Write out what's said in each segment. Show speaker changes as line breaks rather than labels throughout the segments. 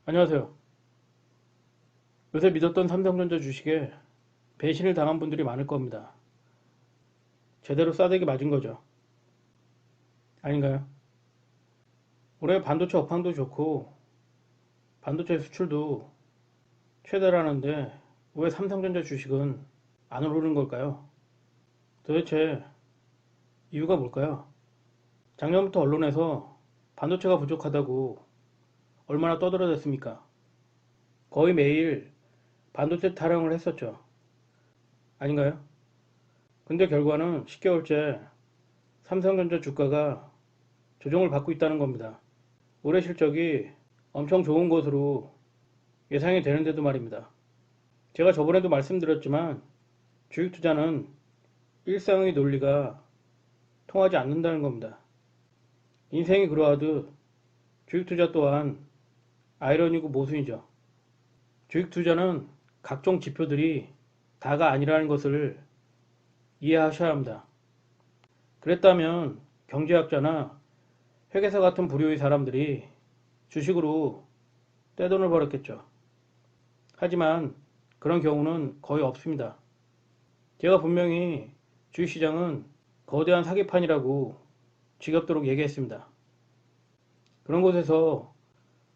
안녕하세요. 요새 믿었던 삼성전자 주식에 배신을 당한 분들이 많을 겁니다. 제대로 싸대기 맞은 거죠. 아닌가요? 올해 반도체 업황도 좋고 반도체 수출도 최대라는데 왜 삼성전자 주식은 안 오르는 걸까요? 도대체 이유가 뭘까요? 작년부터 언론에서 반도체가 부족하다고 얼마나 떠들어댔습니까? 거의 매일 반도체 타령을 했었죠. 아닌가요? 근데 결과는 10개월째 삼성전자 주가가 조정을 받고 있다는 겁니다. 올해 실적이 엄청 좋은 것으로 예상이 되는데도 말입니다. 제가 저번에도 말씀드렸지만 주식 투자는 일상의 논리가 통하지 않는다는 겁니다. 인생이 그러하듯 주식 투자 또한 아이러니고 모순이죠. 주식 투자는 각종 지표들이 다가 아니라는 것을 이해하셔야 합니다. 그랬다면 경제학자나 회계사 같은 부류의 사람들이 주식으로 떼돈을 벌었겠죠. 하지만 그런 경우는 거의 없습니다. 제가 분명히 주식시장은 거대한 사기판이라고 지겹도록 얘기했습니다. 그런 곳에서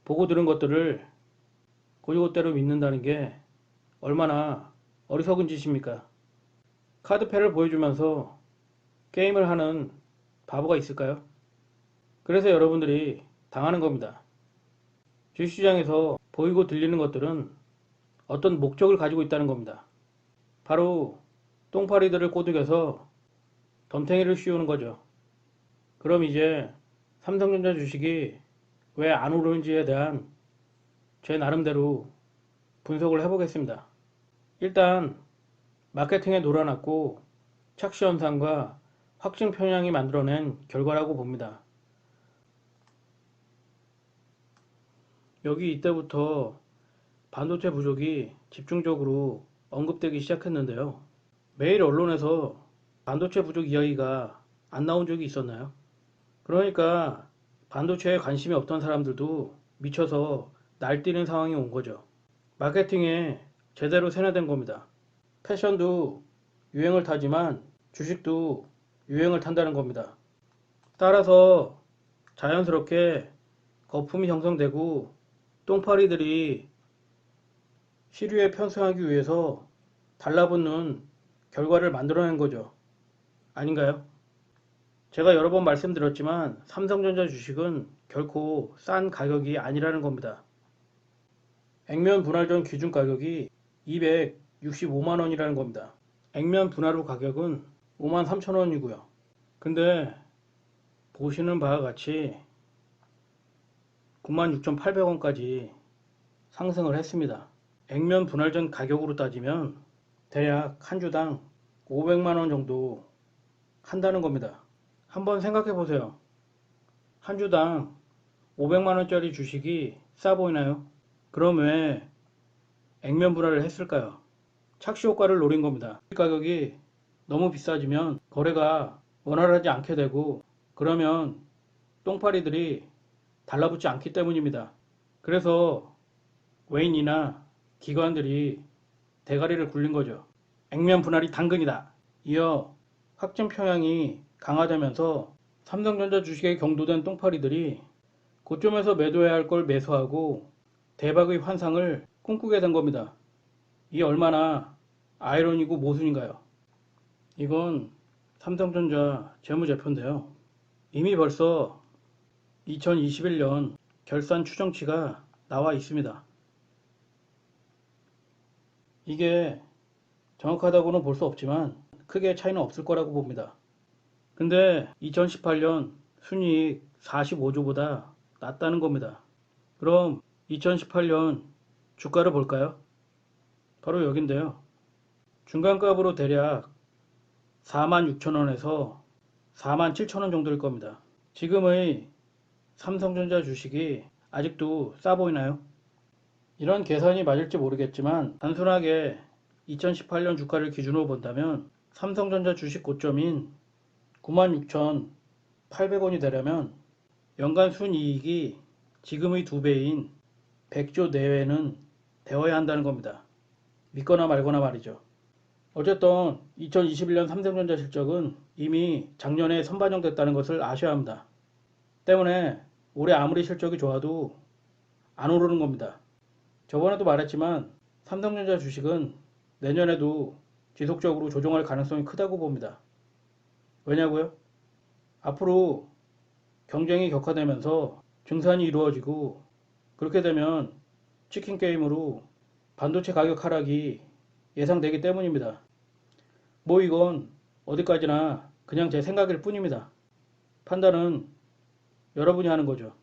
보고 들은 것들을 곧이곧대로 믿는다는 게 얼마나 어리석은 짓입니까? 카드패를 보여주면서 게임을 하는 바보가 있을까요? 그래서 여러분들이 당하는 겁니다. 주식시장에서 보이고 들리는 것들은 어떤 목적을 가지고 있다는 겁니다. 바로 똥파리들을 꼬드겨서 덤탱이를 씌우는 거죠. 그럼 이제 삼성전자 주식이 왜 안 오르는지에 대한 제 나름대로 분석을 해보겠습니다. 일단 마케팅에 놀아났고 착시 현상과 확증 편향이 만들어낸 결과라고 봅니다. 여기 이때부터 반도체 부족이 집중적으로 언급되기 시작했는데요. 매일 언론에서 반도체 부족 이야기가 안 나온 적이 있었나요? 그러니까 반도체에 관심이 없던 사람들도 미쳐서 날뛰는 상황이 온 거죠. 마케팅에 제대로 세뇌된 겁니다. 패션도 유행을 타지만 주식도 유행을 탄다는 겁니다. 따라서 자연스럽게 거품이 형성되고 똥파리들이 시류에 편승하기 위해서 달라붙는 결과를 만들어낸 거죠. 아닌가요? 제가 여러 번 말씀드렸지만 삼성전자 주식은 결코 싼 가격이 아니라는 겁니다. 액면 분할 전 기준 가격이 265만 원이라는 겁니다. 액면 분할 후 가격은 5만 3천 원이고요. 근데 보시는 바와 같이 9만 6,800원까지 상승을 했습니다. 액면 분할 전 가격으로 따지면 대략 한 주당 500만 원 정도 한다는 겁니다. 한번 생각해 보세요. 한 주당 500만 원짜리 주식이 싸 보이나요? 그럼 왜 액면 분할을 했을까요? 착시 효과를 노린 겁니다. 가격이 너무 비싸지면 거래가 원활하지 않게 되고 그러면 똥파리들이 달라붙지 않기 때문입니다. 그래서 외인이나 기관들이 대가리를 굴린 거죠. 액면 분할이 당근이다. 이어 확증 평양이 강화되면서 삼성전자 주식에 경도된 똥파리들이 고점에서 매도해야 할 걸 매수하고 대박의 환상을 꿈꾸게 된 겁니다. 이 얼마나 아이러니고 모순인가요? 이건 삼성전자 재무제표인데요. 이미 벌써 2021년 결산 추정치가 나와 있습니다. 이게 정확하다고는 볼 수 없지만 크게 차이는 없을 거라고 봅니다. 근데 2018년 순이익 45조보다 낮다는 겁니다. 그럼 2018년 주가를 볼까요? 바로 여긴데요. 중간값으로 대략 46,000원에서 47,000원 정도일 겁니다. 지금의 삼성전자 주식이 아직도 싸 보이나요? 이런 계산이 맞을지 모르겠지만 단순하게 2018년 주가를 기준으로 본다면 삼성전자 주식 고점인 96,800원이 되려면 연간 순이익이 지금의 2배인 100조 내외는 되어야 한다는 겁니다. 믿거나 말거나 말이죠. 어쨌든 2021년 삼성전자 실적은 이미 작년에 선반영됐다는 것을 아셔야 합니다. 때문에 올해 아무리 실적이 좋아도 안 오르는 겁니다. 저번에도 말했지만 삼성전자 주식은 내년에도 지속적으로 조정할 가능성이 크다고 봅니다. 왜냐고요? 앞으로 경쟁이 격화되면서 증산이 이루어지고 그렇게 되면 치킨 게임으로 반도체 가격 하락이 예상되기 때문입니다. 뭐 이건 어디까지나 그냥 제 생각일 뿐입니다. 판단은 여러분이 하는 거죠.